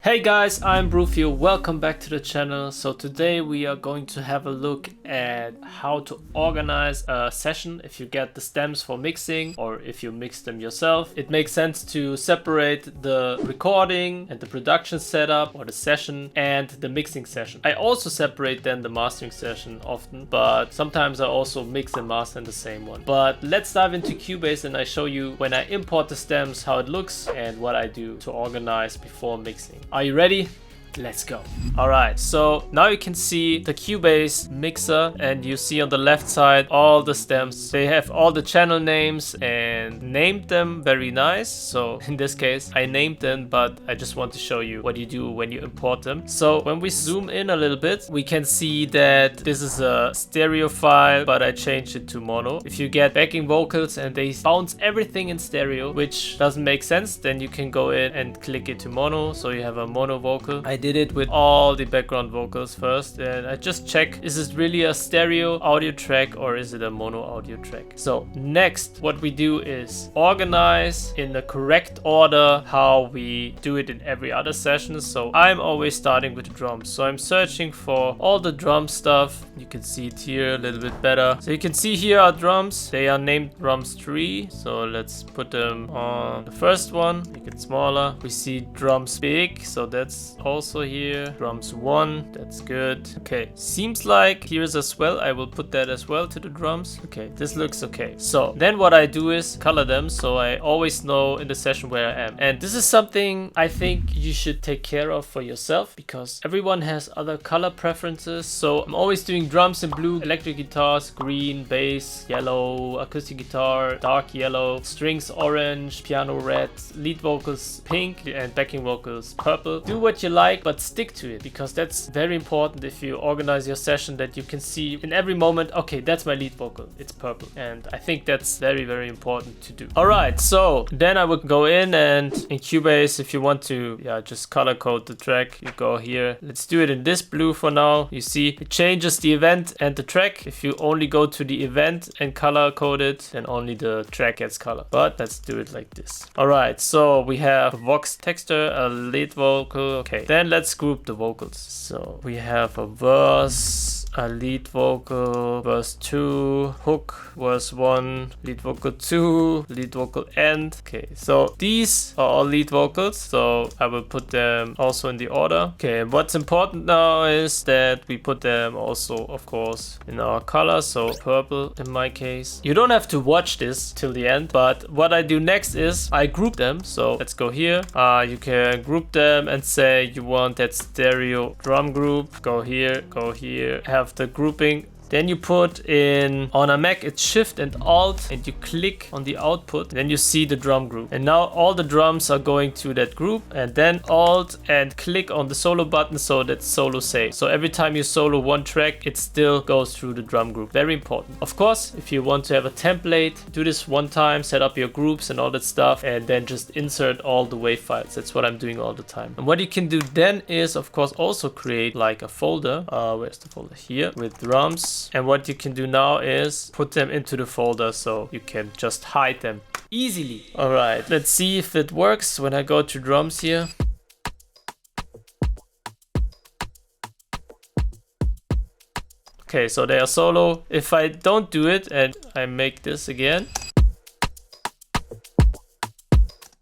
Hey guys, I'm Brufio, welcome back to the channel. So today we are going to have a look at how to organize a session if you get the stems for mixing or if you mix them yourself. It makes sense to separate the recording and the production setup or the session and the mixing session. I also separate then the mastering session often, but sometimes I also mix and master in the same one. But let's dive into Cubase and I show you when I import the stems how it looks and what I do to organize before mixing. Are you ready? Let's go. Alright, so now you can see the Cubase mixer and you see on the left side all the stems. They have all the channel names and named them very nice. So in this case I named them, but I just want to show you what you do when you import them. So when we zoom in a little bit, we can see that this is a stereo file, but I changed it to mono. If you get backing vocals and they bounce everything in stereo, which doesn't make sense, then you can go in and click it to mono, so you have a mono vocal. I did it with all the background vocals first and I just check, is this really a stereo audio track or is it a mono audio track? So next what we do is organize in the correct order how we do it in every other session. So I'm always starting with the drums, so I'm searching for all the drum stuff. You can see it here a little bit better. So you can see here are drums, they are named drums 3, so let's put them on the first one, make it smaller. We see drums big, so that's also here. Drums 1, that's good. Okay, seems like here's as well. I will put that as well to the drums. Okay, this looks okay. So then what I do is color them, so I always know in the session where I am. And this is something I think you should take care of for yourself because everyone has other color preferences. So I'm always doing drums in blue, electric guitars green, bass yellow, acoustic guitar dark yellow, strings orange, piano red, lead vocals pink, and backing vocals purple. Do what you like, but stick to it because that's very important if you organize your session, that you can see in every moment, okay, that's my lead vocal, it's purple. And I think that's very, very important to do. All right, so then I would go in and in Cubase, if you want to, just color code the track, you go here. Let's do it in this blue for now. You see it changes the event and the track. If you only go to the event and color code it, then only the track gets color. But let's do it like this. All right, so we have a vox texture, a lead vocal. Okay, then let's group the vocals. So we have a verse, a lead vocal, verse 2, hook, verse 1, lead vocal 2, lead vocal end. Okay, so these are all lead vocals, so I will put them also in the order. Okay, and what's important now is that we put them also, of course, in our color, so purple in my case. You don't have to watch this till the end, but what I do next is I group them. So let's go here. You can group them and say you want that stereo drum group. Go here, have the grouping. Then you put in, on a Mac it's Shift and Alt, and you click on the output, then you see the drum group. And now all the drums are going to that group, and then Alt and click on the solo button, so that's solo save. So every time you solo one track, it still goes through the drum group. Very important. Of course, if you want to have a template, do this one time, set up your groups and all that stuff, and then just insert all the WAV files. That's what I'm doing all the time. And what you can do then is, of course, also create like a folder. Where's the folder? Here, with drums. And what you can do now is put them into the folder so you can just hide them easily. All right, let's see if it works when I go to drums here. Okay, so they are solo. If I don't do it and I make this again.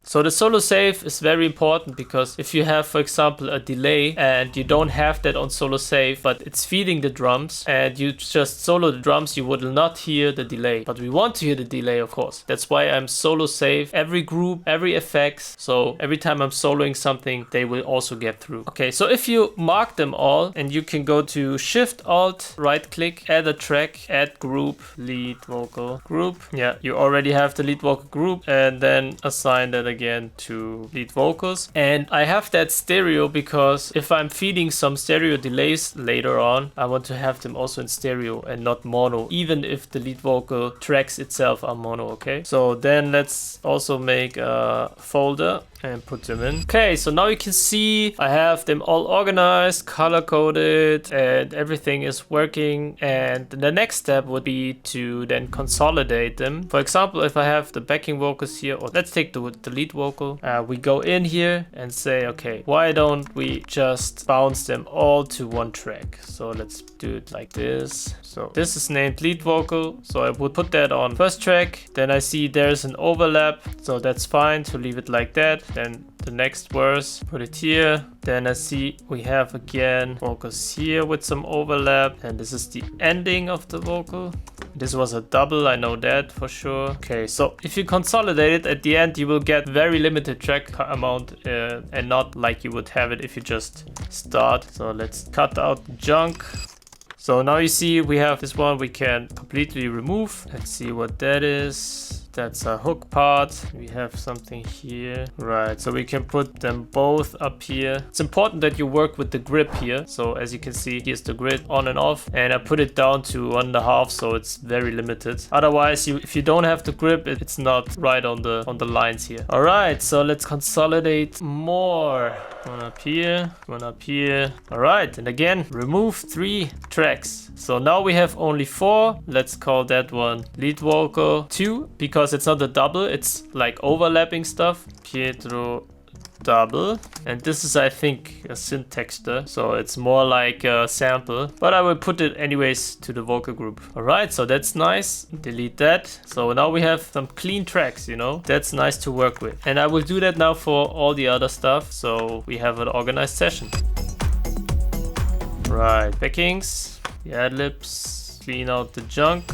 So the solo save is very important because if you have, for example, a delay and you don't have that on solo save, but it's feeding the drums and you just solo the drums, you would not hear the delay. But we want to hear the delay, of course. That's why I'm solo save every group, every effects. So every time I'm soloing something, they will also get through. Okay, so if you mark them all and you can go to Shift Alt, right click, add a track, add group, lead vocal group. Yeah, you already have the lead vocal group, and then assign that again to lead vocals. And I have that stereo because if I'm feeding some stereo delays later on, I want to have them also in stereo and not mono, even if the lead vocal tracks itself are mono. Okay, so then let's also make a folder. and put them in. Okay, so now you can see I have them all organized, color coded, and everything is working. And the next step would be to then consolidate them. For example, if I have the backing vocals here, or let's take the lead vocal, we go in here and say, okay, why don't we just bounce them all to one track? So let's do it like this. So this is named lead vocal, so I would put that on first track. Then I see there's an overlap, so that's fine to leave it like that. Then the next verse, put it here. Then I see we have again vocals here with some overlap, and this is the ending of the vocal. This was a double, I know that for sure. Okay, so if you consolidate it at the end, you will get very limited track amount and not like you would have it if you just start. So let's cut out the junk. So now you see we have this one we can completely remove. Let's see what that is. That's a hook part. We have something here. Right, so we can put them both up here. It's important that you work with the grip here. So as you can see, here's the grid on and off. And I put it down to 1.5, so it's very limited. Otherwise, if you don't have the grip, it's not right on the lines here. All right, so let's consolidate more. One up here, one up here. All right, and again, remove 3 tracks. So now we have only 4. Let's call that one lead vocal 2, because it's not a double, it's like overlapping stuff. Pietro double, and this is, I think, a synth texture, so it's more like a sample, but I will put it anyways to the vocal group. All right, so that's nice. Delete that. So now we have some clean tracks, you know, that's nice to work with, and I will do that now for all the other stuff, so we have an organized session. Right, backings, the ad-libs, clean out the junk,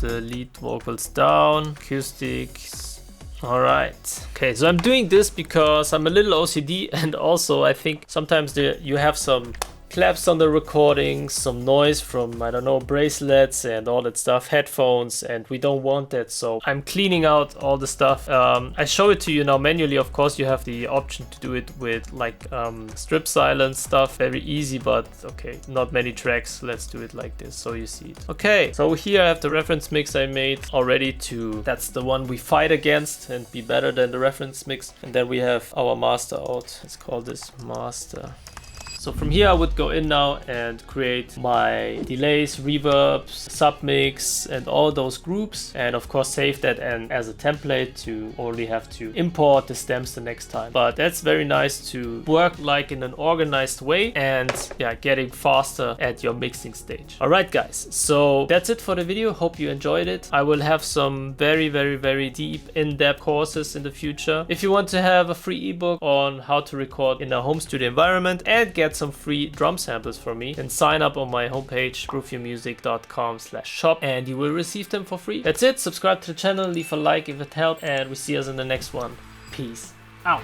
the lead vocals down, acoustics. All right. Okay, so I'm doing this because I'm a little OCD, and also I think sometimes you have some claps on the recording, some noise from, I don't know, bracelets and all that stuff, headphones, and we don't want that. So I'm cleaning out all the stuff. I show it to you now manually. Of course, you have the option to do it with like strip silence stuff. Very easy, but okay, not many tracks. Let's do it like this so you see it. Okay, so here I have the reference mix I made already that's the one we fight against and be better than the reference mix. And then we have our master out. Let's call this master. So from here I would go in now and create my delays, reverbs, submix, and all those groups, and of course save that and as a template to only have to import the stems the next time. But that's very nice to work like in an organized way and yeah, getting faster at your mixing stage. All right guys, so that's it for the video. Hope you enjoyed it. I will have some very deep in-depth courses in the future. If you want to have a free ebook on how to record in a home studio environment and get some free drum samples from me, then sign up on my homepage brufiomusic.com/shop and you will receive them for free. That's it. Subscribe to the channel, leave a like if it helped, and we see us in the next one. Peace out.